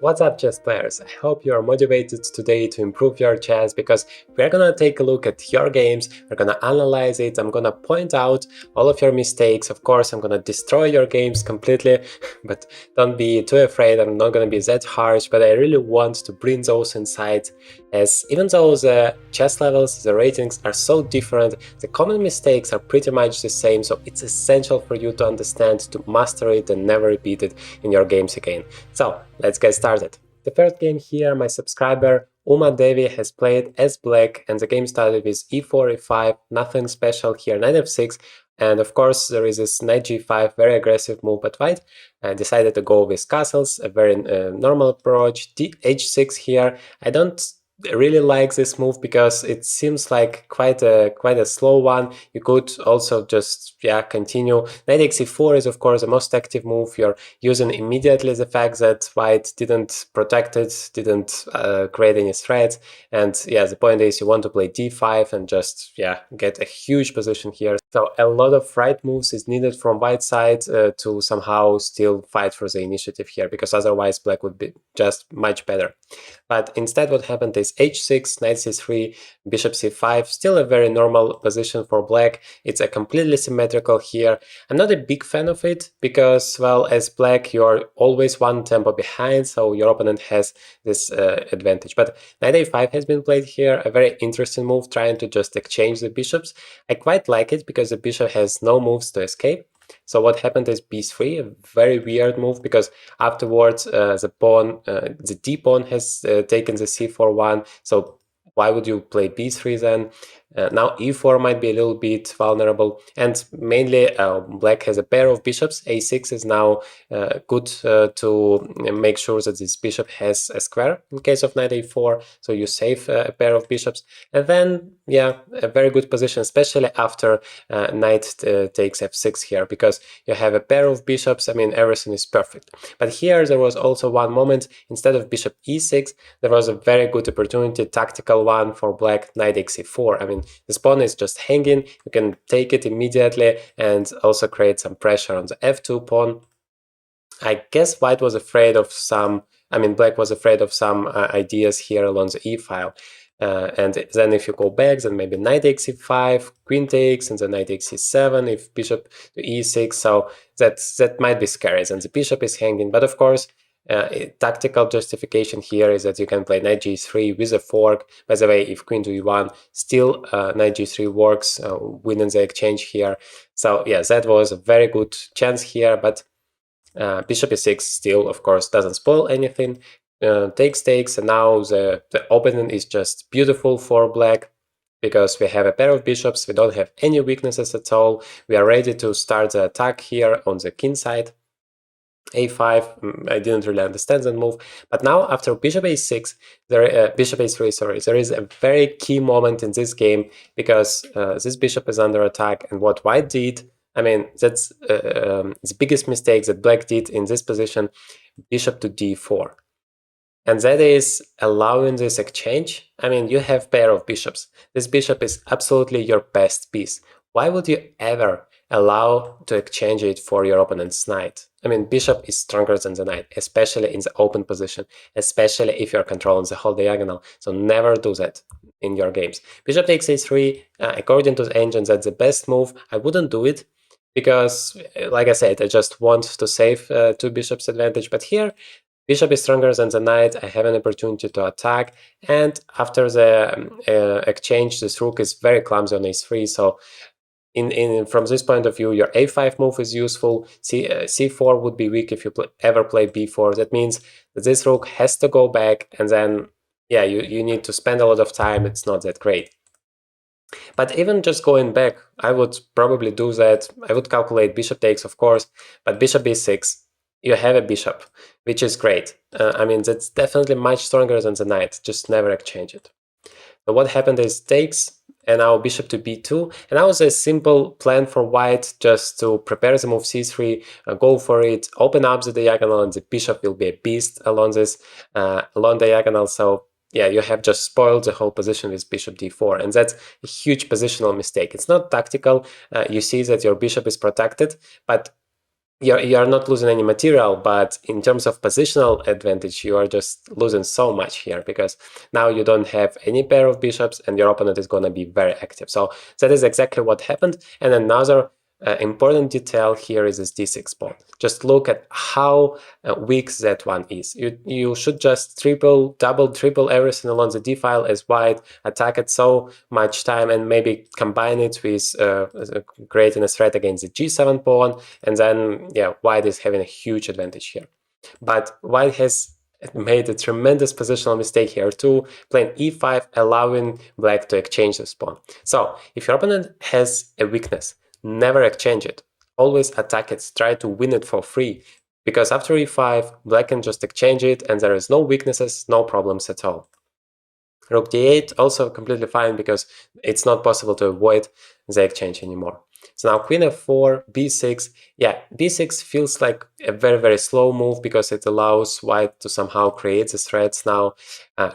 What's up, chess players? I hope you are motivated today to improve your chess because we're gonna take a look at your games, we're gonna analyze it, I'm gonna point out all of your mistakes. Of course, I'm gonna destroy your games completely, but don't be too afraid, I'm not gonna be that harsh, but I really want to bring those insights, as even though the chess levels, the ratings are so different, the common mistakes are pretty much the same, so it's essential for you to understand, to master it and never repeat it in your games again. So let's get started. The first game here, my subscriber Uma Devi has played as black, and the game started with e4, e5, nothing special here, knight f6, and of course there is this knight g5, very aggressive move, but white decided to go with castles, a very normal approach. H6 here, I don't really like this move because it seems like quite a slow one. You could also just continue. Knight xe4 is of course the most active move. You're using immediately the fact that white didn't protect it, didn't create any threats, and the point is you want to play d5 and just get a huge position here. So a lot of right moves is needed from white side to somehow still fight for the initiative here, because otherwise black would be just much better. But instead what happened is h6, knight c3, bishop c5, still a very normal position for black. It's a completely symmetrical here. I'm not a big fan of it because, well, as black you're always one tempo behind, so your opponent has this advantage. But knight a5 has been played here, a very interesting move, trying to just exchange the bishops. I quite like it because the bishop has no moves to escape. So what happened is b3, a very weird move, because afterwards the d pawn has taken the c4 one. So why would you play b3 then? Now e4 might be a little bit vulnerable, and mainly black has a pair of bishops. a6 is now good to make sure that this bishop has a square in case of knight a4, so you save a pair of bishops. And then a very good position, especially after knight takes f6 here, because you have a pair of bishops. I mean, everything is perfect. But here there was also one moment, instead of bishop e6, there was a very good opportunity, tactical one for black, knight xe4. I mean, this pawn is just hanging, you can take it immediately and also create some pressure on the f2 pawn. I guess white was afraid of some, black was afraid of some ideas here along the e file. And then if you go back, then maybe knight takes e5, queen takes, and then knight takes e7, if bishop to e6, so that might be scary, then the bishop is hanging. But of course, tactical justification here is that you can play knight g3 with a fork. By the way, if queen to e1, still knight g3 works, winning the exchange here. So that was a very good chance here, but bishop e6 still, of course, doesn't spoil anything. Takes, and now the opening is just beautiful for black, because we have a pair of bishops, we don't have any weaknesses at all. We are ready to start the attack here on the king side. a5, I didn't really understand that move. But now after bishop a6, bishop a3, sorry, there is a very key moment in this game, because this bishop is under attack, and what white did, I mean, that's the biggest mistake that black did in this position, bishop to d4. And that is allowing this exchange. I mean, you have pair of bishops. This bishop is absolutely your best piece. Why would you ever allow to exchange it for your opponent's knight? I mean, bishop is stronger than the knight, especially in the open position, especially if you're controlling the whole diagonal. So never do that in your games. Bishop takes a3, according to the engine, that's the best move. I wouldn't do it, because, like I said, I just want to save two bishops advantage. But here, bishop is stronger than the knight, I have an opportunity to attack, and after the exchange, this rook is very clumsy on a3, so from this point of view, your a5 move is useful. c4 would be weak if you ever play b4. That means that this rook has to go back, and then you need to spend a lot of time. It's not that great. But even just going back, I would probably do that. I would calculate bishop takes, of course, but bishop b6, you have a bishop, which is great. I mean, that's definitely much stronger than the knight. Just never exchange it. But what happened is takes, and now bishop to b2, and that was a simple plan for white, just to prepare the move c3, go for it, open up the diagonal, and the bishop will be a beast along this long diagonal. So you have just spoiled the whole position with bishop d4, and that's a huge positional mistake. It's not tactical. You see that your bishop is protected, but you're not losing any material, but in terms of positional advantage, you are just losing so much here, because now you don't have any pair of bishops and your opponent is going to be very active. So that is exactly what happened. And another important detail here is this d6 pawn. Just look at how weak that one is. You should just triple, double, triple everything along the d file as white, attack it so much time, and maybe combine it with creating a threat against the g7 pawn, and then yeah, white is having a huge advantage here. But white has made a tremendous positional mistake here too, playing e5, allowing black to exchange this pawn. So if your opponent has a weakness, never exchange it. Always attack it, try to win it for free, because after e5, black can just exchange it and there is no weaknesses, no problems at all. Rook d8 also completely fine, because it's not possible to avoid the exchange anymore. So now queen f4, b6. Yeah, b6 feels like a very, very slow move, because it allows white to somehow create the threats now.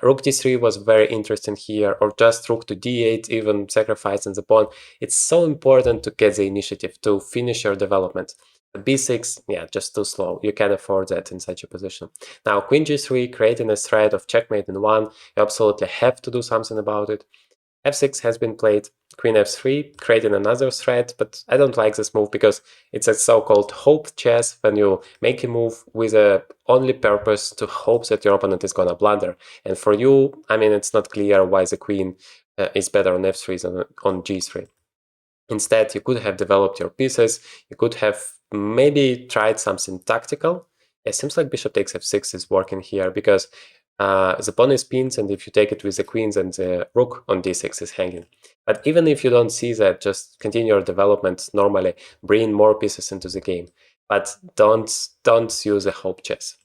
Rook d3 was very interesting here, or just rook to d8, even sacrificing the pawn. It's so important to get the initiative, to finish your development. b6, yeah, just too slow. You can't afford that in such a position. Now queen g3, creating a threat of checkmate in one. You absolutely have to do something about it. f6 has been played, queen f3, creating another threat, but I don't like this move, because it's a so-called hope chess, when you make a move with a only purpose to hope that your opponent is gonna blunder. And for you, I mean, it's not clear why the queen is better on f3 than on g3. Instead, you could have developed your pieces, you could have maybe tried something tactical. It seems like bishop takes f6 is working here, because the pawn is pinned, and if you take it with the queens, and the rook on d6 is hanging. But even if you don't see that, just continue your development normally, bring more pieces into the game, but don't use a hope chess.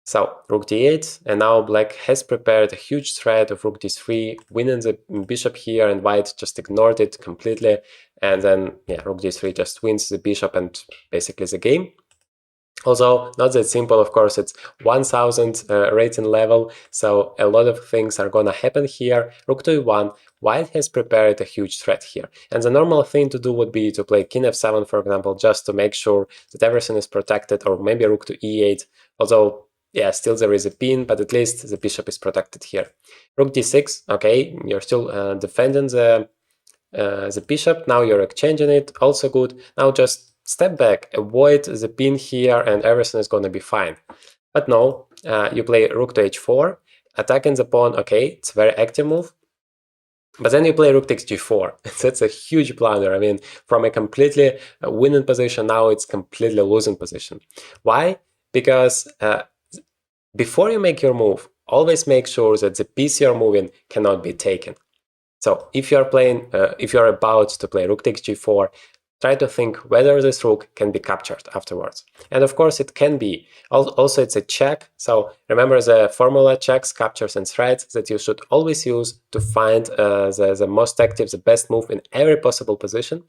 So rook d8, and now black has prepared a huge threat of rook d3, winning the bishop here, and white just ignored it completely. And then yeah, rook d3 just wins the bishop and basically the game. Although not that simple, of course, it's 1000 rating level, so a lot of things are gonna happen here. Rook to e1, white has prepared a huge threat here. And the normal thing to do would be to play king f7, for example, just to make sure that everything is protected, or maybe rook to e8, although yeah, still there is a pin, but at least the bishop is protected here. Rook d6, okay, you're still defending the bishop, now you're exchanging it, also good. Now just step back, avoid the pin here, and everything is gonna be fine. But no, you play rook to h4, attacking the pawn, okay, it's a very active move. But then you play rook takes g4. That's a huge blunder. I mean, from a completely winning position, now it's completely losing position. Why? Because before you make your move, always make sure that the piece you're moving cannot be taken. So if you're about to play rook takes g4, try to think whether this rook can be captured afterwards. And of course it can be. Also it's a check, so remember the formula checks, captures and threats that you should always use to find the most active, the best move in every possible position.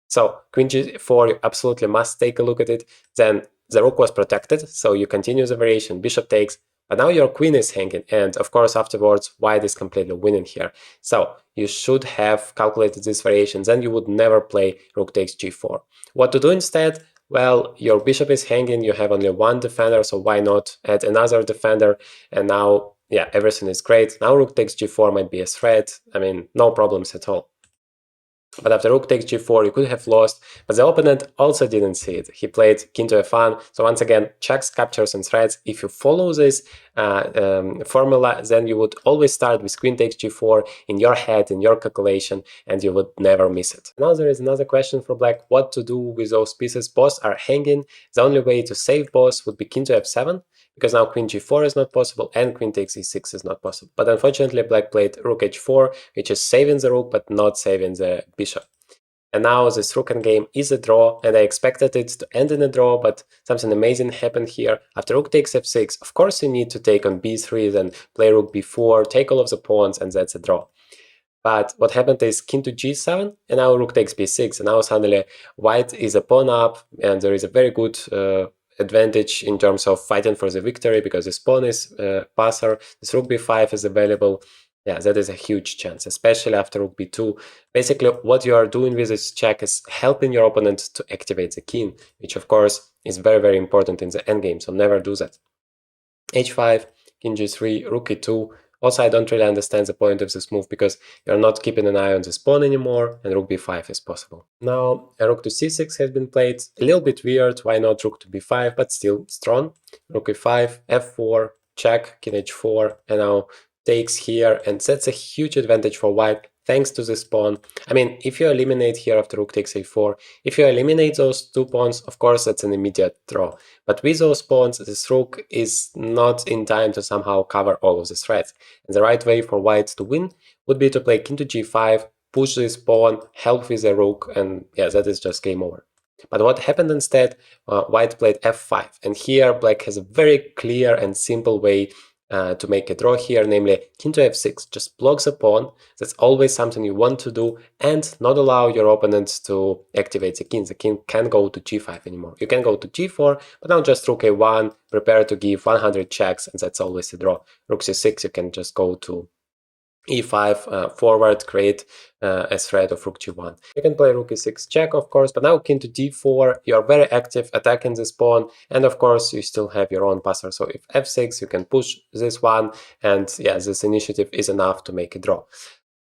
So queen g4, you absolutely must take a look at it. Then the rook was protected, so you continue the variation, bishop takes, but now your queen is hanging, and of course afterwards white is completely winning here. So you should have calculated this variation, then you would never play rook takes g4. What to do instead? Well, your bishop is hanging, you have only one defender, so why not add another defender? And now, yeah, everything is great. Now rook takes g4 might be a threat. I mean, no problems at all. But after rook takes g4, you could have lost, but the opponent also didn't see it. He played king to f1, so once again, checks, captures, and threats. If you follow this formula, then you would always start with queen takes g4 in your head, in your calculation, and you would never miss it. Now there is another question for black, what to do with those pieces? Both are hanging. The only way to save both would be king to f7, because now queen g4 is not possible and queen takes e6 is not possible. But unfortunately, black played rook h4, which is saving the rook but not saving the bishop. And now this rook endgame is a draw, and I expected it to end in a draw, but something amazing happened here. After rook takes f6, of course you need to take on b3, then play rook b4, take all of the pawns, and that's a draw. But what happened is king to g7, and now rook takes b6, and now suddenly white is a pawn up, and there is a very good advantage in terms of fighting for the victory, because this pawn is passer, this rook b5 is available, Yeah, that is a huge chance, especially after rook b2. Basically, what you are doing with this check is helping your opponent to activate the king, which of course is very, very important in the endgame, so never do that. h5, king g3, rook e2. Also, I don't really understand the point of this move because you're not keeping an eye on the pawn anymore, and rook b5 is possible. Now, a rook to c6 has been played. A little bit weird, why not rook to b5, but still strong. Rook e5, f4, check, king h4, and now takes here, and that's a huge advantage for white thanks to this pawn. I mean, if you eliminate here after rook takes a4, if you eliminate those two pawns, of course that's an immediate draw. But with those pawns, this rook is not in time to somehow cover all of the threats. And the right way for white to win would be to play king to g5, push this pawn, help with the rook, and yeah, that is just game over. But what happened instead, white played f5, and here black has a very clear and simple way to make a draw here, namely king to f6, just blocks a pawn. That's always something you want to do, and not allow your opponent to activate the king. The king can't go to g5 anymore. You can go to g4, but now just rook a1, prepare to give 100 checks, and that's always a draw. Rook c6, you can just go to e5 forward, create a threat of rook g1. You can play rook e6 check, of course, but now king to d4, you are very active attacking this pawn, and of course you still have your own passer, so if f6 you can push this one, and yeah, this initiative is enough to make a draw.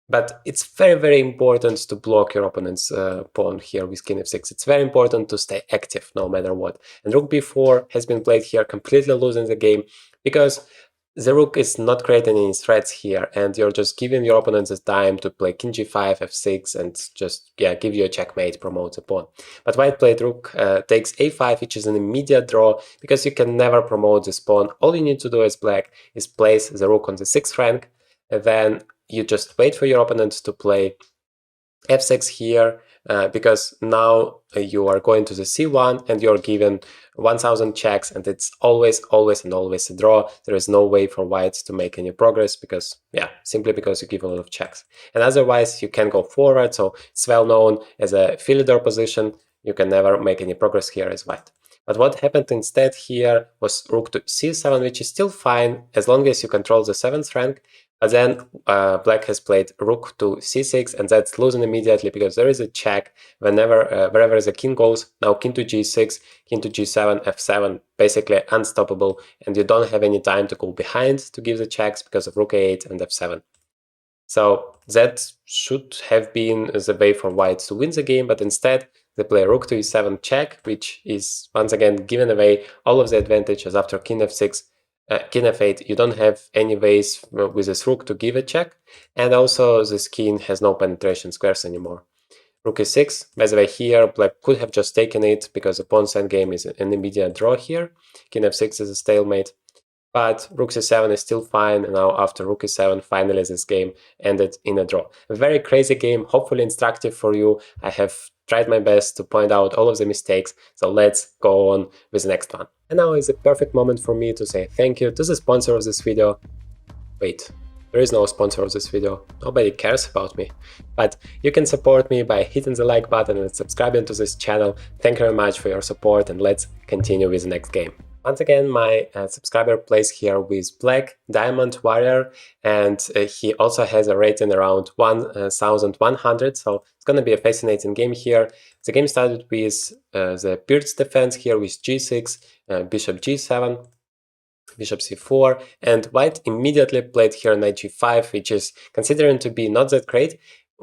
But it's very, very important to block your opponent's pawn here with king f6. It's very important to stay active no matter what. And rook b4 has been played here, completely losing the game, because the rook is not creating any threats here, and you're just giving your opponent the time to play king g5, f6, and just give you a checkmate, promote the pawn. But white played rook takes a5, which is an immediate draw, because you can never promote this pawn. All you need to do as black is place the rook on the 6th rank, and then you just wait for your opponent to play f6 here, because now you are going to the c1 and you're given 1000 checks, and it's always a draw. There is no way for white to make any progress, because simply because you give a lot of checks. And otherwise you can go forward, so it's well known as a Philidor position. You can never make any progress here as white. But what happened instead here was rook to c7, which is still fine as long as you control the 7th rank. But then black has played rook to c6, and that's losing immediately because there is a check wherever the king goes. Now king to g6, king to g7, f7, basically unstoppable, and you don't have any time to go behind to give the checks because of rook a8 and f7. So that should have been the way for white to win the game, but instead they play rook to e7 check, which is once again giving away all of the advantages. After king f6, king f8, you don't have any ways with this rook to give a check, and also this king has no penetration squares anymore. Rook e6, by the way, here black could have just taken it because the pawn's endgame is an immediate draw here. King f6 is a stalemate. But rook c7 is still fine, and now after rook e7, finally this game ended in a draw. A very crazy game, hopefully instructive for you. I have tried my best to point out all of the mistakes, so let's go on with the next one. And now is a perfect moment for me to say thank you to the sponsor of this video. Wait, there is no sponsor of this video, nobody cares about me. But you can support me by hitting the like button and subscribing to this channel. Thank you very much for your support, and let's continue with the next game. Once again, my subscriber plays here with black, diamond warrior, and he also has a rating around 1100, so it's going to be a fascinating game here. The game started with the pierced defense here with g6, bishop g7, bishop c4, and white immediately played here knight g5, which is considered to be not that great.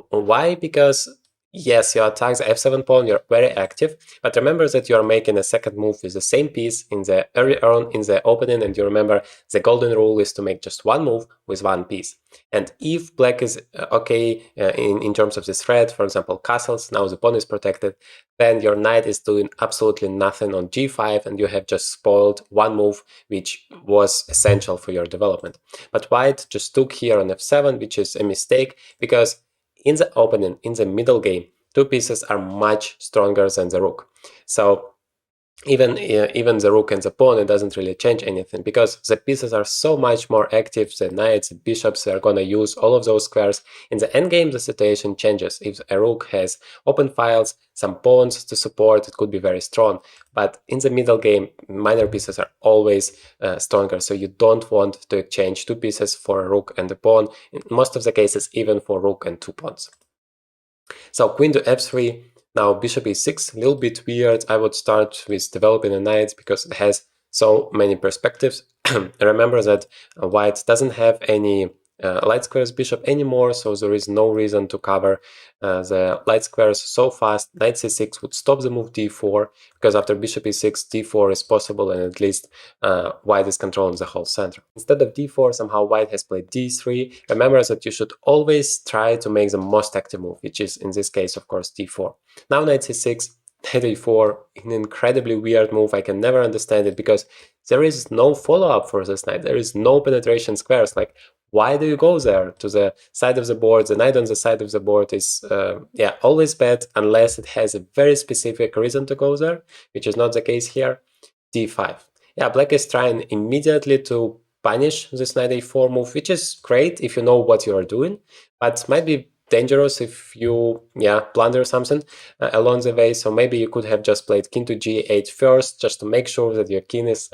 Why? Because yes, you attack the f7 pawn, you're very active, but remember that you are making a second move with the same piece in the early on in the opening, and you remember the golden rule is to make just one move with one piece. And if black is okay in terms of this threat, for example castles, now the pawn is protected, then your knight is doing absolutely nothing on g5, and you have just spoiled one move which was essential for your development. But white just took here on f7, which is a mistake, because in the opening, in the middle game, two pieces are much stronger than the rook. So even the rook and the pawn, it doesn't really change anything, because the pieces are so much more active. The knights, the bishops, they're gonna use all of those squares. In the endgame, the situation changes. If a rook has open files, some pawns to support, it could be very strong. But in the middle game, minor pieces are always stronger, so you don't want to exchange two pieces for a rook and a pawn, in most of the cases even for rook and two pawns. So queen to f3, now bishop e6, a little bit weird. I would start with developing a knight because it has so many perspectives. Remember that white doesn't have any light squares bishop anymore, so there is no reason to cover the light squares so fast. Knight c6 would stop the move d4, because after bishop e6, d4 is possible, and at least white is controlling the whole center. Instead of d4, somehow white has played d3. Remember that you should always try to make the most active move, which is in this case, of course, d4. Now knight c6, knight a4, an incredibly weird move. I can never understand it, because there is no follow-up for this knight. There is no penetration squares. Like, why do you go there to the side of the board? The knight on the side of the board is always bad, unless it has a very specific reason to go there, which is not the case here. d5. Yeah, black is trying immediately to punish this knight a4 move, which is great if you know what you are doing, but might be dangerous if you blunder something along the way. So maybe you could have just played king to g8 first, just to make sure that your king is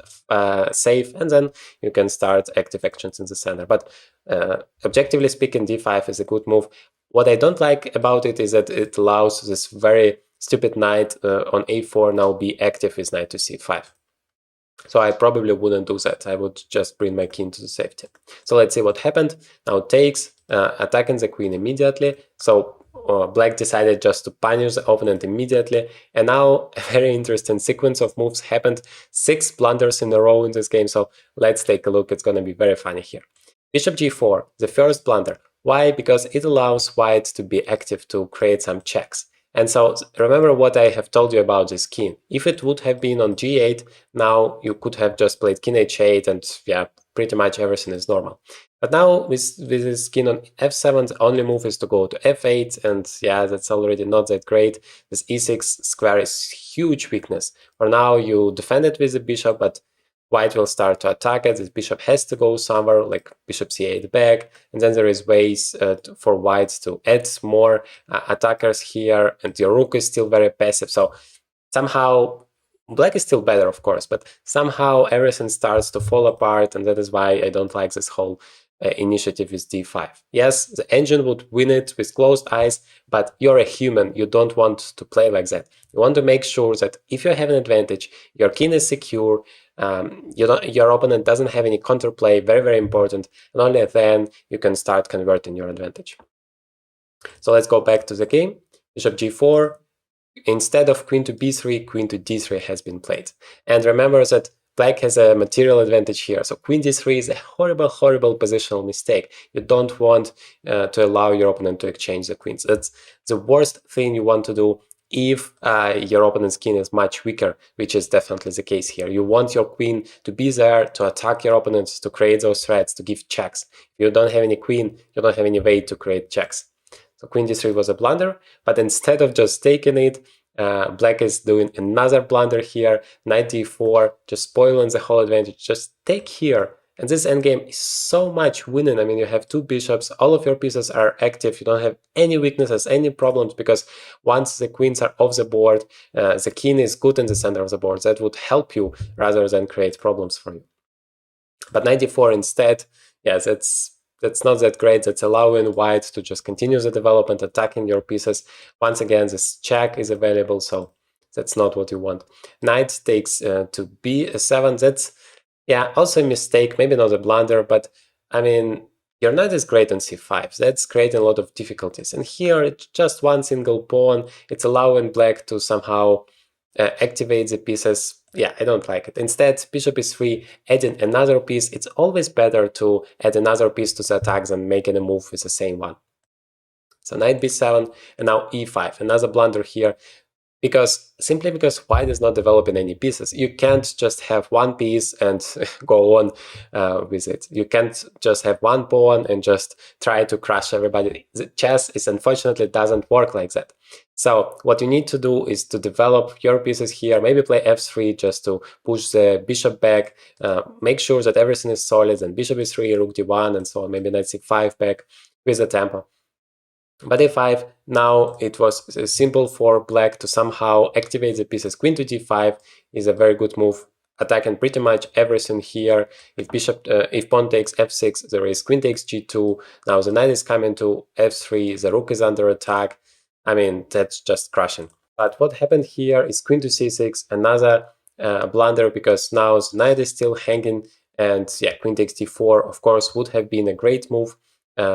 safe, and then you can start active actions in the center. But objectively speaking, d5 is a good move. What I don't like about it is that it allows this very stupid knight on a4 now be active with knight to c5. So I probably wouldn't do that. I would just bring my king to the safety. So let's see what happened. Now takes, attacking the queen immediately. So black decided just to punish the opponent immediately. And now a very interesting sequence of moves happened. 6 blunders in a row in this game. So let's take a look. It's going to be very funny here. Bishop g4, the first blunder. Why? Because it allows white to be active, to create some checks. And so remember what I have told you about this king. If it would have been on g8, now you could have just played king h8, and pretty much everything is normal. But now with this king on f7, the only move is to go to f8, and that's already not that great. This e6 square is huge weakness. For now, you defend it with the bishop, but white will start to attack it. This bishop has to go somewhere, like bishop c8 back, and then there is ways for white to add more attackers here, and your rook is still very passive. So somehow black is still better, of course, but somehow everything starts to fall apart, and that is why I don't like this whole initiative with d5. Yes, the engine would win it with closed eyes, but you're a human. You don't want to play like that. You want to make sure that if you have an advantage, your king is secure, your opponent doesn't have any counterplay, very, very important, and only then you can start converting your advantage. So let's go back to the game. Bishop g4. Instead of queen to b3, queen to d3 has been played. And remember that black has a material advantage here. So queen d3 is a horrible, horrible positional mistake. You don't want to allow your opponent to exchange the queens. That's the worst thing you want to do if your opponent's king is much weaker, which is definitely the case here. You want your queen to be there to attack your opponents, to create those threats, to give checks. If you don't have any queen, you don't have any way to create checks. So queen d3 was a blunder, but instead of just taking it, black is doing another blunder here. Knight d4, just spoiling the whole advantage. Just take here. And this endgame is so much winning. I mean, you have 2 bishops, all of your pieces are active, you don't have any weaknesses, any problems, because once the queens are off the board, the king is good in the center of the board. That would help you rather than create problems for you. But knight d4 instead, that's not that great. That's allowing white to just continue the development, attacking your pieces. Once again, this check is available, so that's not what you want. Knight takes to b7. That's also a mistake, maybe not a blunder, but I mean, your knight is great on c5. That's creating a lot of difficulties. And here, it's just one single pawn. It's allowing black to somehow activate the pieces. I don't like it. Instead, bishop e3, adding another piece. It's always better to add another piece to the attack than making a move with the same one. So knight b7, and now e5. Another blunder here. simply because white is not developing any pieces. You can't just have one piece and go on with it. You can't just have one pawn and just try to crush everybody. The chess is unfortunately doesn't work like that. So what you need to do is to develop your pieces here, maybe play f3 just to push the bishop back, make sure that everything is solid, and bishop e3, rook d1, and so on, maybe knight c5 back with the tempo. But a5, now it was simple for black to somehow activate the pieces. Queen to d5 is a very good move, attacking pretty much everything here. If pawn takes f6, there is queen takes g2. Now the knight is coming to f3, the rook is under attack. I mean, that's just crushing. But what happened here is queen to c6, another blunder, because now the knight is still hanging, and yeah, queen takes d4, of course, would have been a great move.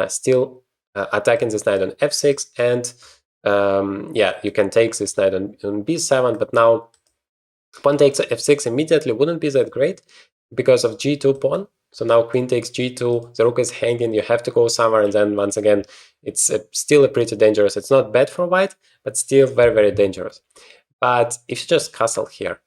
Still attacking this knight on f6, and yeah, you can take this knight on b7, but now pawn takes f6 immediately wouldn't be that great because of g2 pawn. So now queen takes g2, the rook is hanging, you have to go somewhere, and then once again, it's still pretty dangerous. It's not bad for white, but still very, very dangerous. But if you just castle here,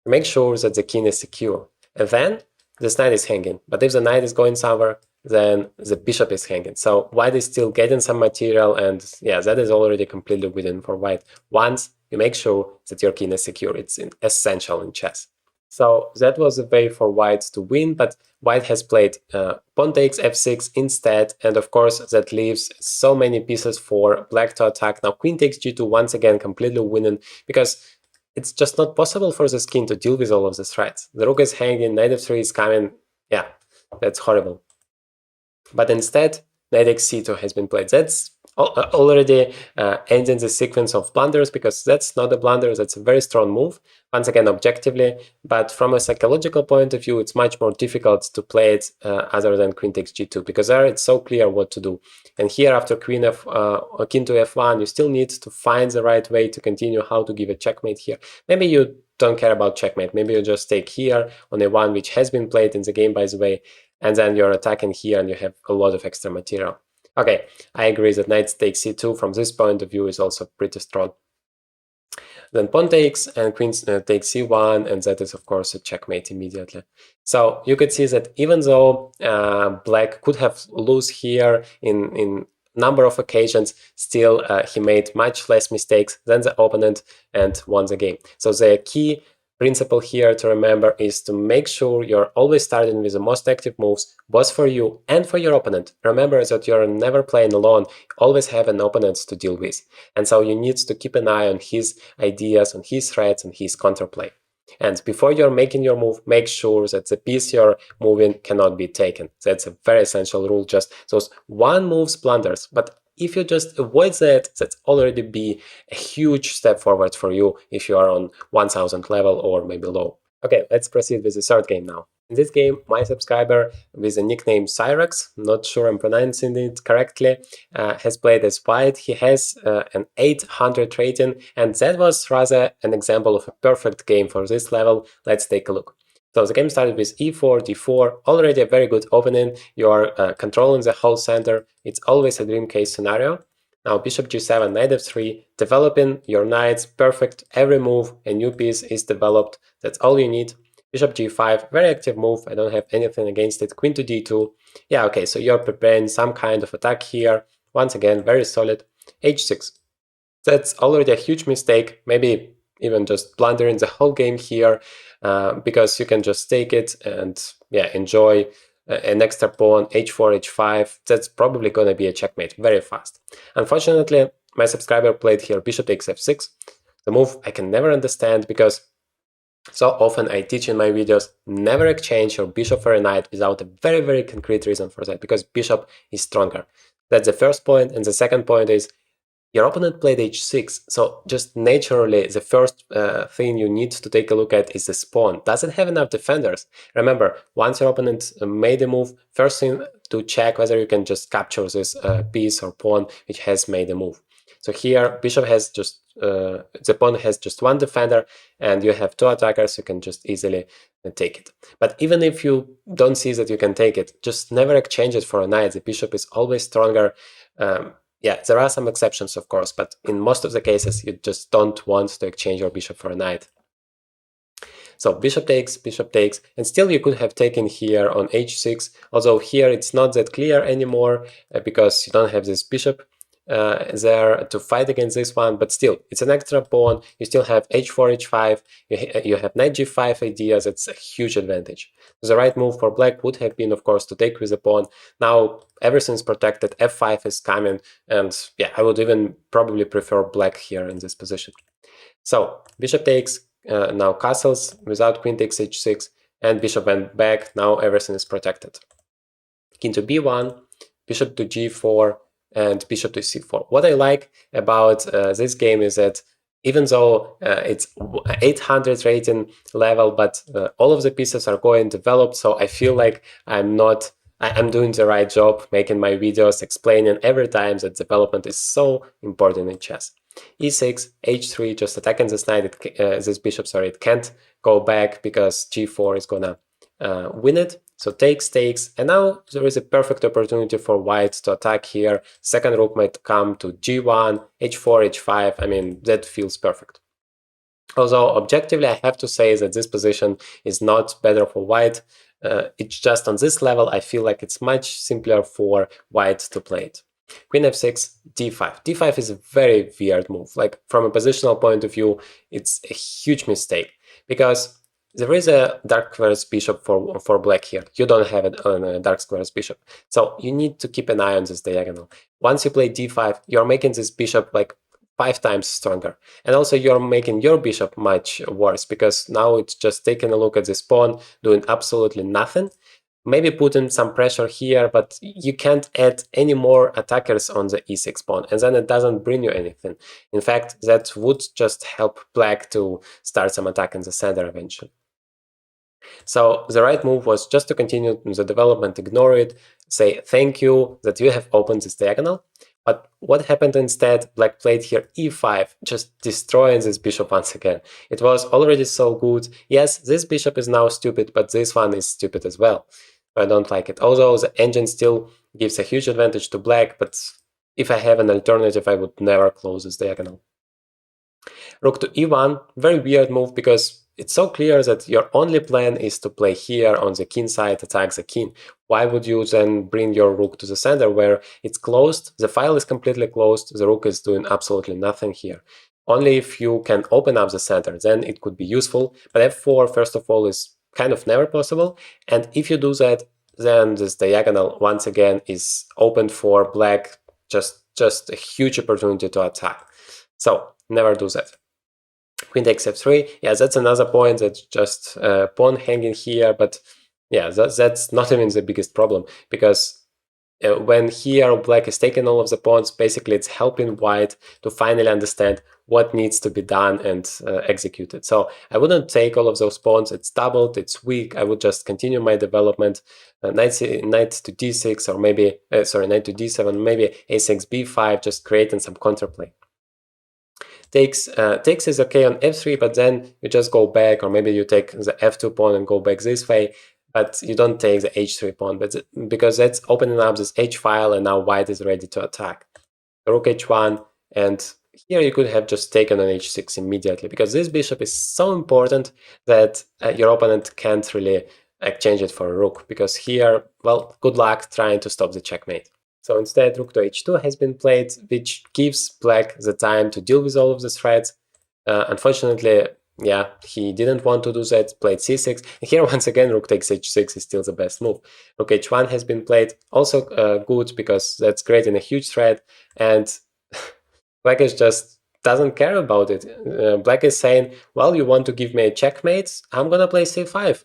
make sure that the king is secure, and then this knight is hanging. But if the knight is going somewhere, then the bishop is hanging. So white is still getting some material, and yeah, that is already completely win for white. Once you make sure that your king is secure, it's essential in chess. So that was a way for white to win, but white has played pawn takes f6 instead, and of course that leaves so many pieces for black to attack. Now queen takes g2, once again completely winning, because it's just not possible for this king to deal with all of these threats. The rook is hanging, knight f3 is coming, yeah, that's horrible. But instead, knight takes c2 has been played. That's already ending the sequence of blunders, because that's not a blunder, that's a very strong move, once again objectively, but from a psychological point of view, it's much more difficult to play it other than queen takes g2, because there it's so clear what to do. And here, after king to f1, you still need to find the right way to continue, how to give a checkmate here. Maybe you don't care about checkmate, maybe you just take here on a1, which has been played in the game, by the way, and then you're attacking here and you have a lot of extra material. Okay, I agree that knight takes c2 from this point of view is also pretty strong. Then pawn takes and queen takes c1, and that is of course a checkmate immediately. So you could see that even though black could have lost here in number of occasions, still he made much less mistakes than the opponent and won the game. So the key principle here to remember is to make sure you're always starting with the most active moves, both for you and for your opponent. Remember that you're never playing alone, always have an opponent to deal with. And so you need to keep an eye on his ideas, on his threats, and his counterplay. And before you're making your move, make sure that the piece you're moving cannot be taken. That's a very essential rule, just those one move's blunders. But if you just avoid that, that's already be a huge step forward for you if you are on 1000 level or maybe low. Okay, let's proceed with the third game now. In this game, my subscriber with the nickname Cyrex, not sure I'm pronouncing it correctly, has played as white. He has an 800 rating, and that was rather an example of a perfect game for this level. Let's take a look. So the game started with e4, d4, already a very good opening. You are controlling the whole center. It's always a dream case scenario. Now bishop g7, knight f3, developing your knights, perfect. Every move, a new piece is developed. That's all you need. Bishop g5, very active move. I don't have anything against it. Queen to d2. Yeah, okay, so you're preparing some kind of attack here. Once again, very solid. h6. That's already a huge mistake. Maybe even just blundering the whole game here, because you can just take it and yeah, enjoy an extra pawn, h4, h5. That's probably going to be a checkmate very fast. Unfortunately, my subscriber played here bishop takes f6. The move I can never understand, because so often I teach in my videos, never exchange your bishop for a knight without a very, very concrete reason for that, because bishop is stronger. That's the first point. And the second point is, your opponent played h6, so just naturally the first thing you need to take a look at is the pawn. Does it have enough defenders? Remember, once your opponent made a move, first thing to check whether you can just capture this piece or pawn which has made a move. So here bishop has just, the pawn has just one defender, and you have two attackers, you can just easily take it. But even if you don't see that you can take it, just never exchange it for a knight. The bishop is always stronger. Yeah, there are some exceptions, of course, but in most of the cases, you just don't want to exchange your bishop for a knight. So bishop takes, and still you could have taken here on h6, although here it's not that clear anymore because you don't have this bishop there to fight against this one, but still, it's an extra pawn. You still have h4, h5, you have knight g5 ideas. It's a huge advantage. The right move for black would have been, of course, to take with the pawn. Now everything's protected, f5 is coming, and yeah, I would even probably prefer black here in this position. So bishop takes, now castles without queen takes h6, and bishop went back. Now everything is protected. King to b1, bishop to g4, and bishop to c4. What I like about this game is that even though it's 800 rating level, but all of the pieces are going developed, so I feel like I'm doing the right job making my videos, explaining every time that development is so important in chess. e6, h3, just attacking this knight, this bishop, sorry, it can't go back because g4 is gonna win it. So takes, and now there is a perfect opportunity for white to attack here. Second rook might come to g1, h4, h5. I mean, that feels perfect. Although objectively, I have to say that this position is not better for white. It's just on this level, I feel like it's much simpler for white to play it. Queen f6, d5. d5 is a very weird move. Like, from a positional point of view, it's a huge mistake because there is a dark squares bishop for black here. You don't have a dark squares bishop. So you need to keep an eye on this diagonal. Once you play d5, you're making this bishop like 5 times stronger. And also you're making your bishop much worse because now it's just taking a look at this pawn, doing absolutely nothing. Maybe putting some pressure here, but you can't add any more attackers on the e6 pawn, and then it doesn't bring you anything. In fact, that would just help black to start some attack in the center eventually. So the right move was just to continue the development, ignore it, say thank you that you have opened this diagonal. But what happened instead? Black played here e5, just destroying this bishop once again. It was already so good. Yes, this bishop is now stupid, but this one is stupid as well. I don't like it. Although the engine still gives a huge advantage to black, but if I have an alternative, I would never close this diagonal. Rook to e1, very weird move because it's so clear that your only plan is to play here on the king side, attack the king. Why would you then bring your rook to the center where it's closed, the file is completely closed, the rook is doing absolutely nothing here. Only if you can open up the center, then it could be useful, but f4, first of all, is kind of never possible, and if you do that, then this diagonal, once again, is open for black, just a huge opportunity to attack. So, never do that. Queen takes f3, yeah, that's another point, that's just pawn hanging here, but yeah, that's not even the biggest problem, because when here black is taking all of the pawns, basically it's helping white to finally understand what needs to be done and executed. So I wouldn't take all of those pawns, it's doubled, it's weak, I would just continue my development, knight to d6, or maybe, knight to d7, maybe a6, b5, just creating some counterplay. Takes is okay on f3, but then you just go back, or maybe you take the f2 pawn and go back this way, but you don't take the h3 pawn, because that's opening up this h file, and now white is ready to attack. Rook h1, and here you could have just taken on h6 immediately, because this bishop is so important that your opponent can't really exchange it for a rook, because here, well, good luck trying to stop the checkmate. So instead, rook to h2 has been played, which gives black the time to deal with all of the threats. Unfortunately, yeah, he didn't want to do that, played c6. And here, once again, rook takes h6 is still the best move. Rook h1 has been played, also good, because that's creating a huge threat, and black is just doesn't care about it. Black is saying, well, you want to give me a checkmate? I'm gonna play c5.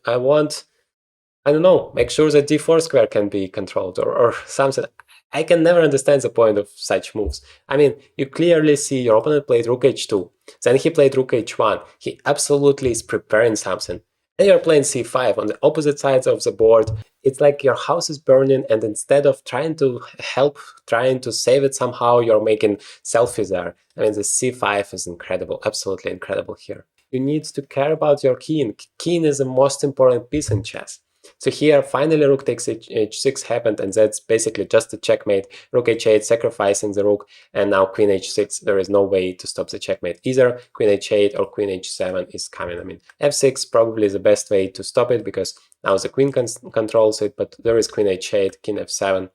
I don't know, make sure that d4 square can be controlled, or something. I can never understand the point of such moves. I mean, you clearly see your opponent played rook h2, then he played rook h1. He absolutely is preparing something. And you're playing c5 on the opposite sides of the board. It's like your house is burning, and instead of trying to help, trying to save it somehow, you're making selfies there. I mean, the c5 is incredible, absolutely incredible here. You need to care about your king. King is the most important piece in chess. So here, finally, rook takes h6 happened, and that's basically just a checkmate. Rook h8 sacrificing the rook, and now queen h6. There is no way to stop the checkmate. Either queen h8 or queen h7 is coming. I mean, f6 probably is the best way to stop it, because now the queen controls it, but there is queen h8, king f7.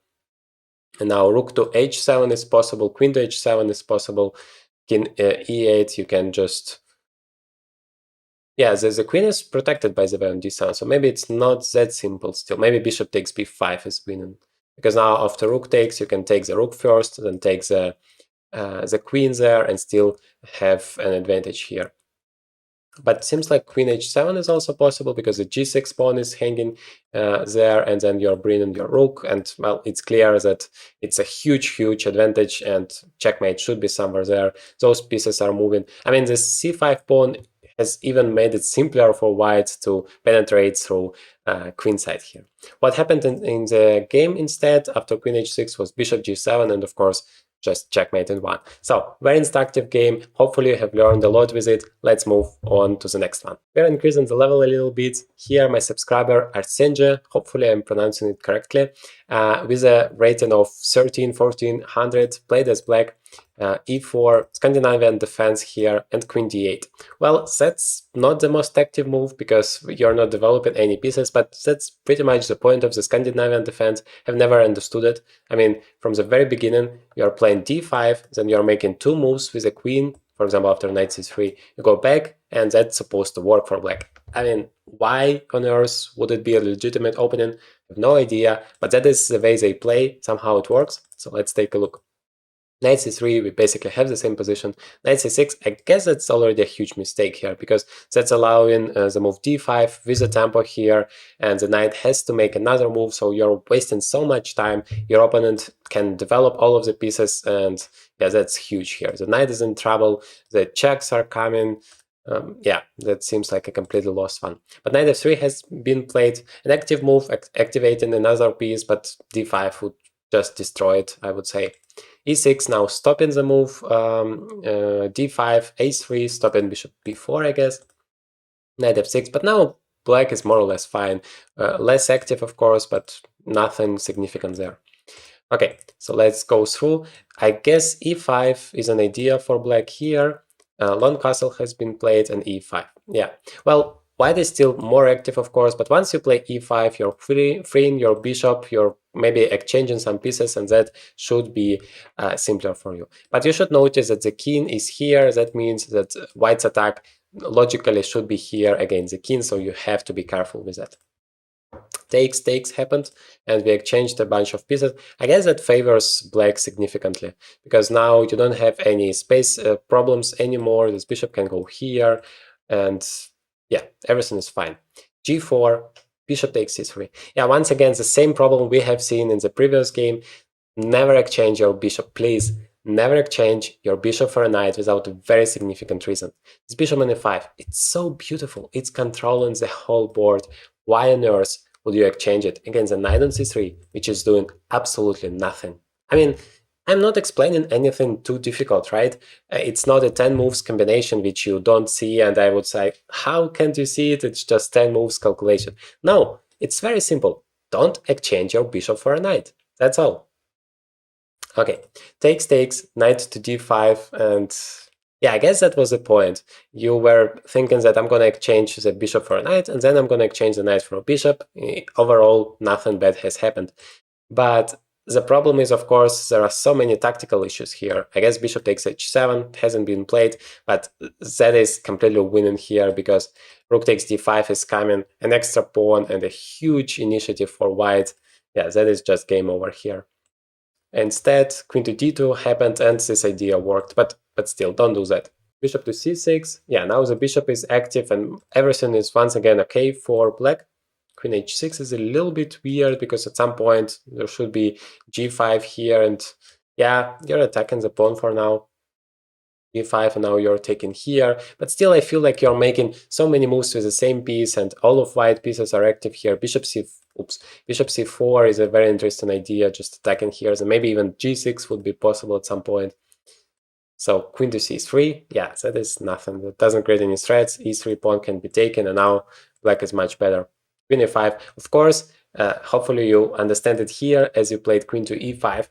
And now rook to h7 is possible, queen to h7 is possible, king e8, you can just... Yeah, the queen is protected by the way on d7, so maybe it's not that simple still. Maybe bishop takes b5 is winning. Because now after rook takes, you can take the rook first, then take the queen there and still have an advantage here. But it seems like queen h7 is also possible, because the g6 pawn is hanging there, and then you're bringing your rook, and well, it's clear that it's a huge advantage, and checkmate should be somewhere there. Those pieces are moving. I mean, the c5 pawn has even made it simpler for white to penetrate through queenside here. What happened in the game instead after queen h6 was bishop g7, and of course just checkmate in one. So, very instructive game. Hopefully you have learned a lot with it. Let's move on to the next one. We're increasing the level a little bit. Here my subscriber Arsenje, hopefully I'm pronouncing it correctly, with a rating of 1400, played as black, e4, Scandinavian defense here, and queen d8. Well, that's not the most active move, because you're not developing any pieces, but that's pretty much the point of the Scandinavian defense. I've never understood it. I mean, from the very beginning, you're playing d5, then you're making two moves with a queen. For example, after knight c3, you go back, and that's supposed to work for black. I mean, why on earth would it be a legitimate opening? I have no idea, but that is the way they play. Somehow it works. So let's take a look. Knight c3, we basically have the same position. Knight c6, I guess that's already a huge mistake here, because that's allowing the move d5 with a tempo here, and the knight has to make another move, so you're wasting so much time. Your opponent can develop all of the pieces, and yeah, that's huge here. The knight is in trouble, the checks are coming. Yeah, that seems like a completely lost one. But knight f3 has been played, an active move, activating another piece, but d5 would just destroy it, I would say. e6 now stopping the move, d5, a3, stopping bishop b4, I guess, knight f6, but now black is more or less fine. Less active, of course, but nothing significant there. Okay, so let's go through. I guess e5 is an idea for black here. Long castle has been played, and e5. Yeah, well, white is still more active, of course, but once you play e5, you're freeing your bishop, you're maybe exchanging some pieces, and that should be simpler for you. But you should notice that the king is here. That means that white's attack logically should be here against the king, so you have to be careful with that. Takes happened, and we exchanged a bunch of pieces. I guess that favors black significantly, because now you don't have any space problems anymore. This bishop can go here, and yeah, everything is fine. g4, bishop takes c3. Yeah, once again, the same problem we have seen in the previous game. Never exchange your bishop, please. Never exchange your bishop for a knight without a very significant reason. This bishop on e5, it's so beautiful. It's controlling the whole board. Why on earth would you exchange it against a knight on c3, which is doing absolutely nothing? I mean, I'm not explaining anything too difficult, right? It's not a 10 moves combination which you don't see, and I would say, how can't you see it? It's just 10 moves calculation. No, it's very simple. Don't exchange your bishop for a knight. That's all. Okay, takes, knight to d5, and yeah, I guess that was the point. You were thinking that I'm gonna exchange the bishop for a knight, and then I'm gonna exchange the knight for a bishop. Overall, nothing bad has happened. But the problem is, of course, there are so many tactical issues here. I guess bishop takes h7 hasn't been played, but that is completely winning here, because rook takes d5 is coming, an extra pawn, and a huge initiative for white. Yeah, that is just game over here. Instead, queen to d2 happened, and this idea worked, but still, don't do that. Bishop to c6, yeah, now the bishop is active, and everything is once again okay for black. Queen h6 is a little bit weird, because at some point there should be g5 here, and yeah, you're attacking the pawn for now. g5, and now you're taking here, but still I feel like you're making so many moves with the same piece, and all of white pieces are active here. Bishop c4 is a very interesting idea, just attacking here, and maybe even g6 would be possible at some point. So queen to c3, yeah, that is nothing, that doesn't create any threats. e3 pawn can be taken, and now black is much better. queen e5. Of course, hopefully you understand it here as you played queen to e5.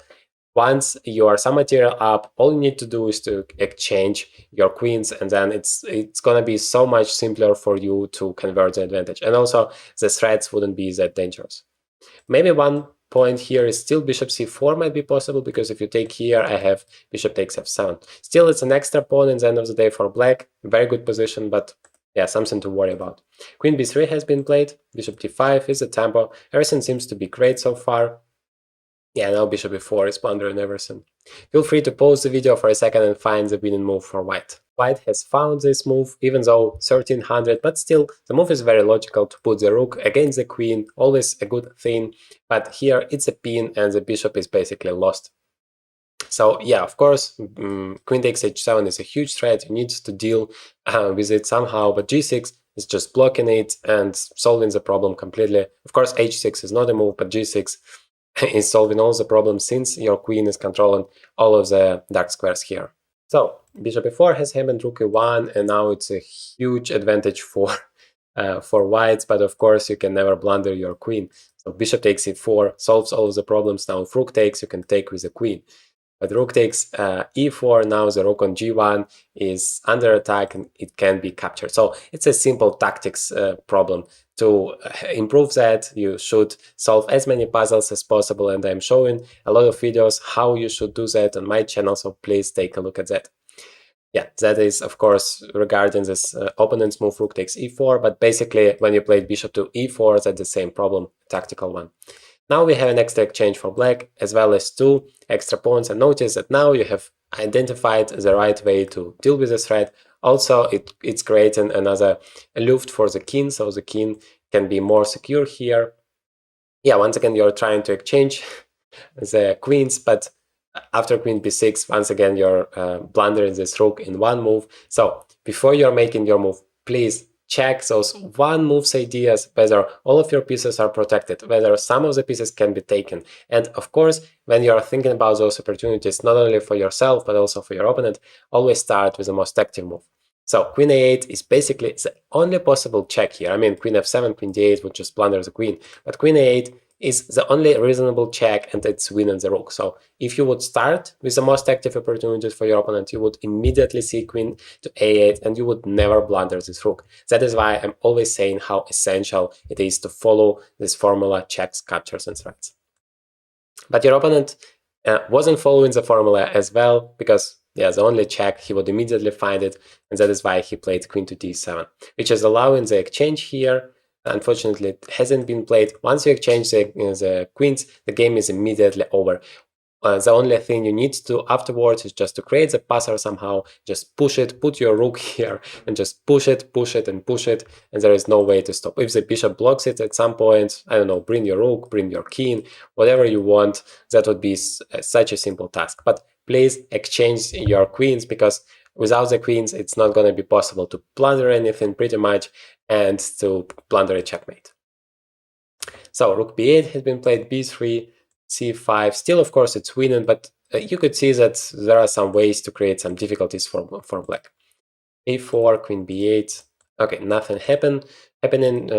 Once you are some material up, all you need to do is to exchange your queens, and then it's gonna be so much simpler for you to convert the advantage. And also the threats wouldn't be that dangerous. Maybe one point here is still bishop c4 might be possible, because if you take here, I have bishop takes f7. Still, it's an extra pawn in the end of the day for black. Very good position, but yeah, something to worry about. Queen b3 has been played. Bishop d5 is a tempo. Everything seems to be great so far. Yeah, now bishop e4 is plundering everything. Feel free to pause the video for a second and find the winning move for white. White has found this move, even though 1300, but still, the move is very logical to put the rook against the queen, always a good thing, but here it's a pin and the bishop is basically lost. So yeah, of course, queen takes h7 is a huge threat, you need to deal with it somehow, but g6 is just blocking it and solving the problem completely. Of course, h6 is not a move, but g6 is solving all the problems since your queen is controlling all of the dark squares here. So bishop e4 has happened, rook e1, and now it's a huge advantage for whites, but of course you can never blunder your queen. So bishop takes e4 solves all of the problems. Now if rook takes, you can take with the queen. But rook takes e4, now the rook on g1 is under attack and it can be captured. So it's a simple tactics problem. To improve that, you should solve as many puzzles as possible, and I'm showing a lot of videos how you should do that on my channel, so please take a look at that. Yeah, that is, of course, regarding this opponent's move, rook takes e4, but basically when you played bishop to e4, that's the same problem, tactical one. Now we have an extra exchange for black, as well as two extra pawns, and notice that now you have identified the right way to deal with this threat. Also, it's creating another luft for the king, so the king can be more secure here. Yeah, once again, you're trying to exchange the queens, but after queen b6, once again, you're blundering this rook in one move. So before you're making your move, please check those one move's ideas, whether all of your pieces are protected, whether some of the pieces can be taken. And of course, when you're thinking about those opportunities, not only for yourself, but also for your opponent, always start with the most active move. So queen a8 is basically the only possible check here. I mean, queen f7, queen d8 would just plunder the queen, but queen a8 is the only reasonable check, and it's winning the rook. So if you would start with the most active opportunities for your opponent, you would immediately see queen to a8 and you would never blunder this rook. That is why I'm always saying how essential it is to follow this formula: checks, captures, and threats. But your opponent wasn't following the formula as well, because yeah, the only check, he would immediately find it, and that is why he played queen to d7, which is allowing the exchange here. Unfortunately, it hasn't been played. Once you exchange the queens, the game is immediately over. The only thing you need to do afterwards is just to create the passer somehow, just push it, put your rook here, and just push it, and push it, and there is no way to stop. If the bishop blocks it at some point, I don't know, bring your rook, bring your king, whatever you want, that would be such a simple task. But please exchange your queens, because without the queens, it's not going to be possible to plunder anything pretty much, and to plunder a checkmate. So rook b8 has been played, b3, c5. Still, of course, it's winning, but you could see that there are some ways to create some difficulties for black. a4, queen b8. Okay, nothing happening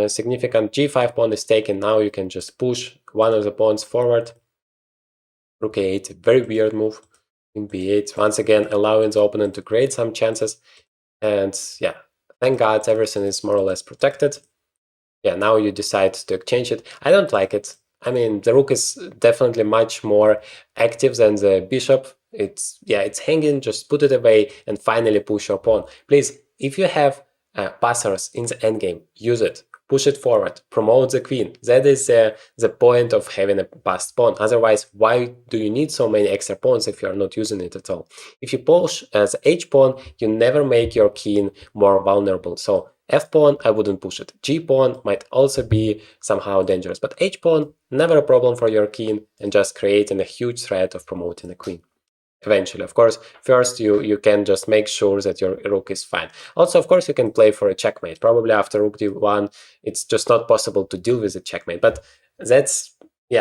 significant. g5 pawn is taken. Now you can just push one of the pawns forward. Rook a8, very weird move. Queen b8, once again allowing the opponent to create some chances. And yeah, thank God everything is more or less protected. Yeah, now you decide to exchange it. I don't like it. I mean, the rook is definitely much more active than the bishop. It's hanging, just put it away and finally push your pawn. Please, if you have passers in the endgame, use it. Push it forward, promote the queen. That is the point of having a passed pawn. Otherwise, why do you need so many extra pawns if you are not using it at all? If you push the h-pawn, you never make your king more vulnerable. So f-pawn, I wouldn't push it. g-pawn might also be somehow dangerous, but h-pawn, never a problem for your king, and just creating a huge threat of promoting a queen. Eventually, of course, first you can just make sure that your rook is fine. Also, of course, you can play for a checkmate. Probably after rook d1, it's just not possible to deal with a checkmate, but that's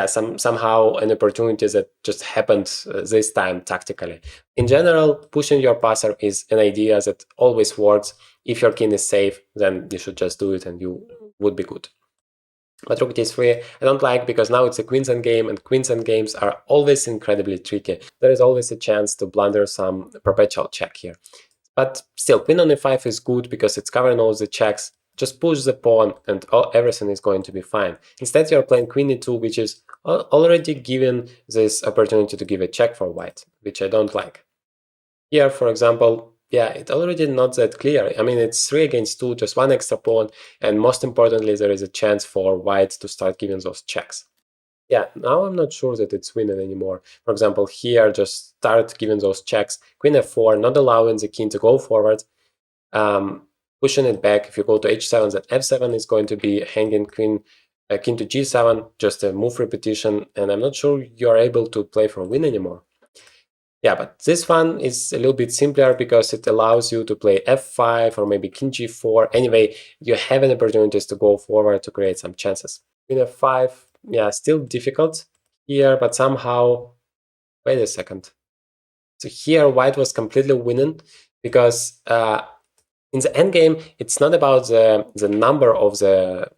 somehow an opportunity that just happened this time tactically. In general, pushing your passer is an idea that always works. If your king is safe, then you should just do it and you would be good. But rook d3 I don't like, because now it's a queen's endgame, and queen's endgames are always incredibly tricky. There is always a chance to blunder some perpetual check here. But still, queen on e5 is good because it's covering all the checks. Just push the pawn and everything is going to be fine. Instead, you're playing queen e2, which is already given this opportunity to give a check for white, which I don't like. Here, for example, yeah, it's already not that clear. I mean, it's 3 against 2, just one extra pawn, and most importantly, there is a chance for white to start giving those checks. Yeah, now I'm not sure that it's winning anymore. For example, here, just start giving those checks. Queen f4, not allowing the king to go forward, pushing it back. If you go to h7, then f7 is going to be hanging king to g7, just a move repetition, and I'm not sure you're able to play for win anymore. Yeah, but this one is a little bit simpler because it allows you to play f5 or maybe king g4. Anyway, you have an opportunities to go forward to create some chances. Queen f5, yeah, still difficult here, but somehow, wait a second. So here white was completely winning because in the endgame, it's not about the number of the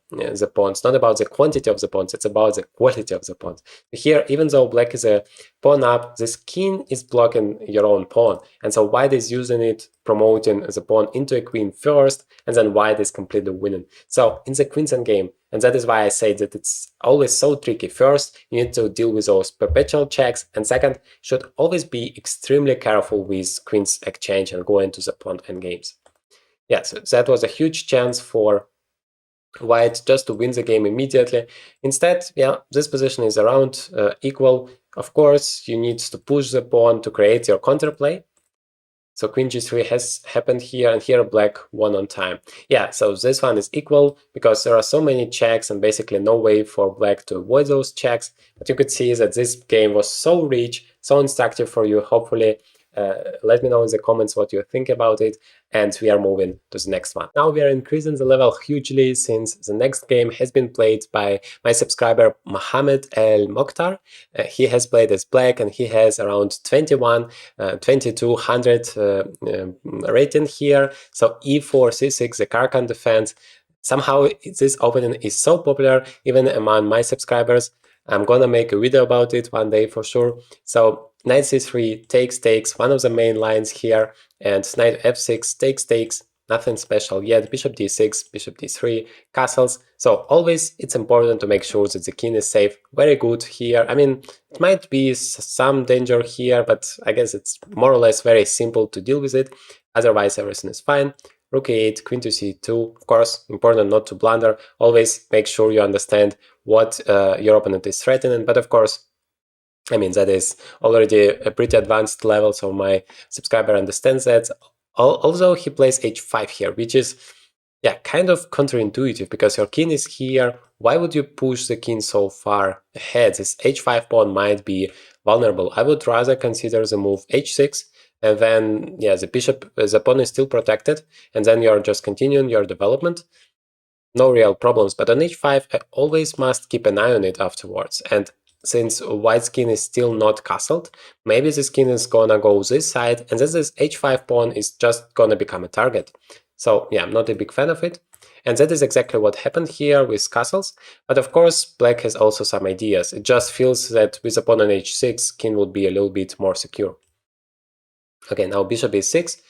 pawns, not about the quantity of the pawns, it's about the quality of the pawns. Here, even though black is a pawn up, this king is blocking your own pawn, and so white is using it, promoting the pawn into a queen first, and then white is completely winning. So in the queen's endgame, and that is why I say that it's always so tricky. First, you need to deal with those perpetual checks, and second, should always be extremely careful with queen's exchange and go into the pawn endgames. Yeah, so that was a huge chance for white just to win the game immediately. Instead, yeah, this position is around equal. Of course, you need to push the pawn to create your counterplay. So queen g3 has happened here, and here black won on time. Yeah, so this one is equal because there are so many checks and basically no way for black to avoid those checks. But you could see that this game was so rich, so instructive for you. Hopefully, let me know in the comments what you think about it, and we are moving to the next one. Now we are increasing the level hugely since the next game has been played by my subscriber Mohammed El Mokhtar. He has played as black and he has around 2200 rating here. So e4, c6, the Karkan defense. Somehow this opening is so popular even among my subscribers. I'm gonna make a video about it one day for sure. So knight c3 takes one of the main lines here, and knight f6 takes, nothing special yet. Bishop d6, bishop d3, castles. So always it's important to make sure that the king is safe. Very good here. I mean, it might be some danger here, but I guess it's more or less very simple to deal with it. Otherwise, everything is fine. Rook e8, queen to c2. Of course, important not to blunder. Always make sure you understand what your opponent is threatening. But of course, I mean, that is already a pretty advanced level, so my subscriber understands that. Although he plays h5 here, which is, yeah, kind of counterintuitive, because your king is here. Why would you push the king so far ahead? This h5 pawn might be vulnerable. I would rather consider the move h6, and then, yeah, the pawn is still protected, and then you're just continuing your development. No real problems, but on h5, I always must keep an eye on it afterwards. And since white's king is still not castled, maybe this king is gonna go this side, and then this h5 pawn is just gonna become a target. So yeah, I'm not a big fan of it. And that is exactly what happened here with castles. But of course, black has also some ideas. It just feels that with a pawn on h6, king would be a little bit more secure. Okay, now bishop e6,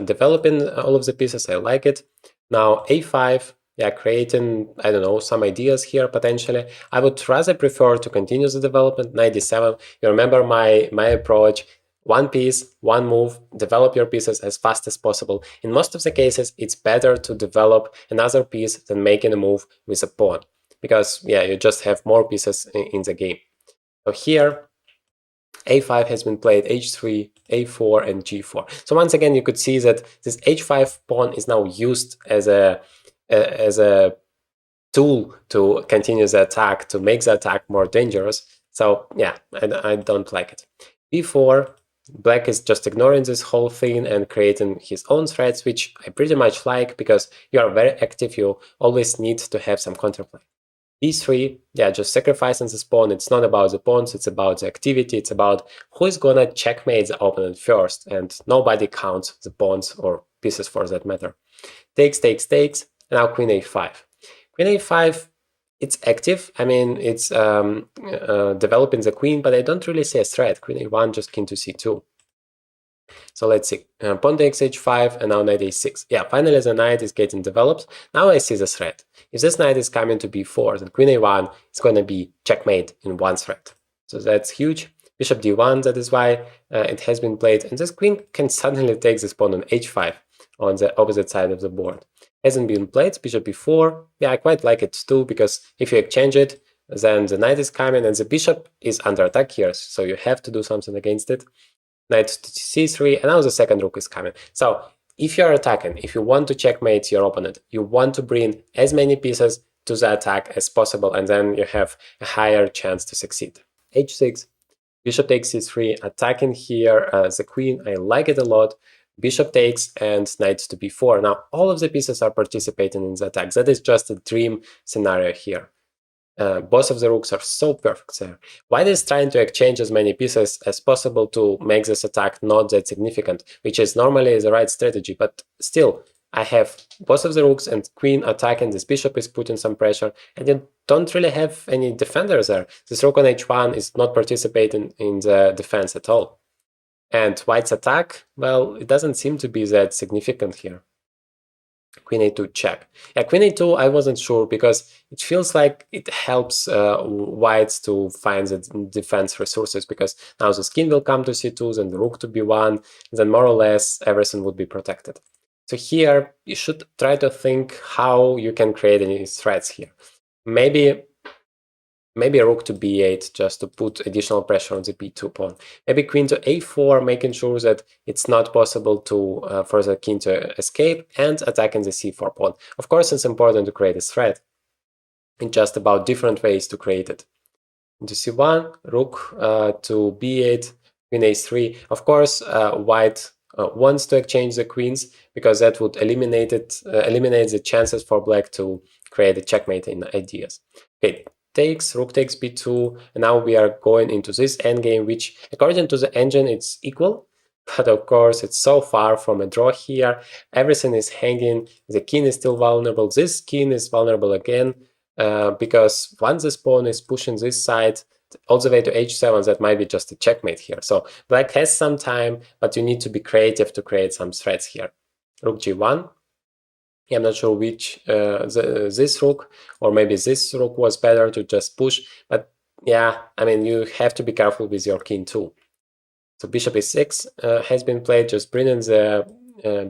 developing all of the pieces, I like it. Now a5, yeah, creating, I don't know, some ideas here potentially. I would rather prefer to continue the development. Knight d7, you remember my approach, one piece, one move, develop your pieces as fast as possible. In most of the cases, it's better to develop another piece than making a move with a pawn, because yeah, you just have more pieces in the game. So here, a5 has been played, h3, a4, and g4. So once again, you could see that this h5 pawn is now used as a tool to continue the attack, to make the attack more dangerous. So yeah, I don't like it. b4, black is just ignoring this whole thing and creating his own threats, which I pretty much like, because you are very active, you always need to have some counterplay. d3, yeah, just sacrificing this pawn. It's not about the pawns, it's about the activity, it's about who is gonna checkmate the opponent first, and nobody counts the pawns or pieces for that matter. Takes, now queen a5. Queen a5 it's active. I mean, it's developing the queen, but I don't really see a threat. Queen a1, just king to c2. So let's see, pawn takes h5, and now knight a6. Yeah, finally the knight is getting developed. Now I see the threat. If this knight is coming to b4, then queen a1 is going to be checkmate in one threat. So that's huge. Bishop d1, that is why it has been played. And this queen can suddenly take this pawn on h5 on the opposite side of the board. Hasn't been played, bishop b4. Yeah, I quite like it too, because if you exchange it, then the knight is coming and the bishop is under attack here. So you have to do something against it. Knight to c3, and now the second rook is coming. So if you're attacking, if you want to checkmate your opponent, you want to bring as many pieces to the attack as possible, and then you have a higher chance to succeed. h6, bishop takes c3, attacking here the queen. I like it a lot. Bishop takes and knight to b4. Now all of the pieces are participating in the attack. That is just a dream scenario here. Both of the rooks are so perfect there. White is trying to exchange as many pieces as possible to make this attack not that significant, which is normally the right strategy, but still, I have both of the rooks and queen attacking, this bishop is putting some pressure, and you don't really have any defenders there. This rook on h1 is not participating in the defense at all. And white's attack, well, it doesn't seem to be that significant here. Queen a2 check. Yeah, queen a2, I wasn't sure because it feels like it helps whites to find the defense resources, because now the king will come to c2, then the rook to b1, then more or less everything would be protected. So here you should try to think how you can create any threats here. Maybe a rook to b8 just to put additional pressure on the b2 pawn. Maybe queen to a4, making sure that it's not possible to for the king to escape, and attacking the c4 pawn. Of course, it's important to create a threat. It's just about different ways to create it. Into c1, rook to b8, queen a3. Of course, white wants to exchange the queens, because that would eliminate the chances for black to create a checkmate in ideas. Okay. Takes, rook takes b2, and now we are going into this endgame, which according to the engine it's equal, but of course it's so far from a draw here. Everything is hanging, the king is still vulnerable, this king is vulnerable again, because once this pawn is pushing this side all the way to h7, that might be just a checkmate here. So black has some time, but you need to be creative to create some threats here. Rook g1. I'm not sure which, this rook, or maybe this rook was better to just push, but yeah, I mean, you have to be careful with your king too. So bishop e6 has been played, just bringing the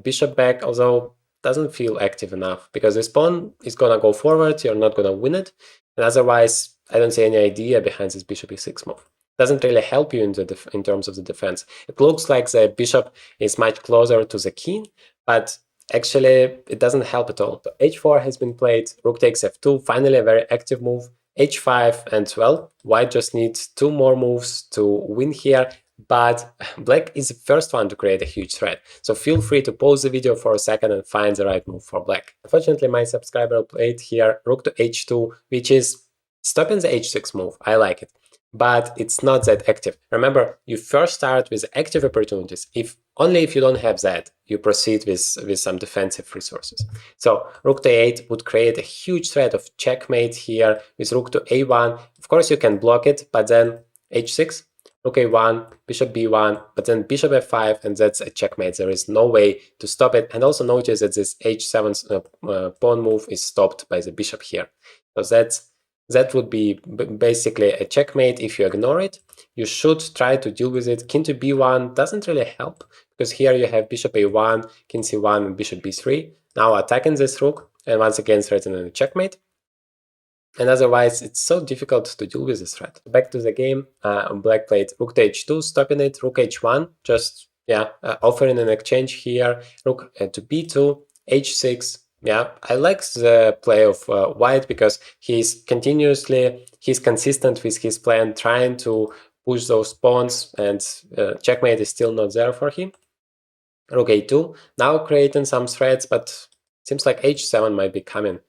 bishop back, although doesn't feel active enough, because this pawn is gonna go forward, you're not gonna win it, and otherwise I don't see any idea behind this bishop e6 move. Doesn't really help you in terms of the defense. It looks like the bishop is much closer to the king, but actually, it doesn't help at all. So h4 has been played, rook takes f2, finally a very active move, h5, and well, white just needs 2 more moves to win here, but black is the first one to create a huge threat. So feel free to pause the video for a second and find the right move for black. Unfortunately, my subscriber played here rook to h2, which is stopping the h6 move. I like it, but it's not that active. Remember, you first start with active opportunities. Only if you don't have that, you proceed with some defensive resources. So rook to a8 would create a huge threat of checkmate here with rook to a1. Of course, you can block it, but then h6, rook a1, bishop b1, but then bishop f5, and that's a checkmate. There is no way to stop it. And also notice that this h7 pawn move is stopped by the bishop here. So that would be basically a checkmate if you ignore it. You should try to deal with it. King to b1 doesn't really help, because here you have bishop a1, king c1, and bishop b3. Now attacking this rook, and once again threatening a checkmate. And otherwise, it's so difficult to deal with this threat. Back to the game, black played rook to h2, stopping it, rook h1, just, offering an exchange here, rook to b2, h6. Yeah, I like the play of white, because he's consistent with his plan, trying to push those pawns, and checkmate is still not there for him. Rook a2, now creating some threats, but seems like h7 might be coming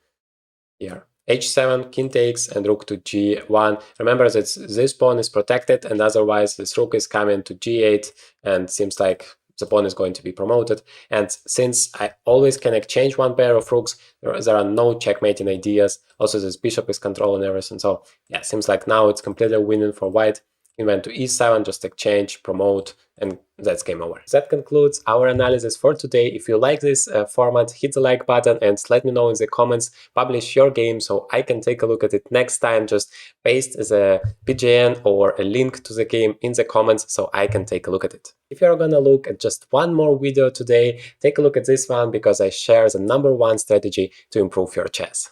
here. h7, king takes, and rook to g1. Remember that this pawn is protected, and otherwise this rook is coming to g8, and seems like the pawn is going to be promoted. And since I always can exchange one pair of rooks, there are no checkmating ideas. Also, this bishop is controlling everything. So yeah, seems like now it's completely winning for white. He went to e7, just exchange, promote, and that's game over. That concludes our analysis for today. If you like this format, hit the like button and let me know in the comments, publish your game so I can take a look at it next time. Just paste the PGN or a link to the game in the comments so I can take a look at it. If you're gonna look at just one more video today, take a look at this one because I share the #1 strategy to improve your chess.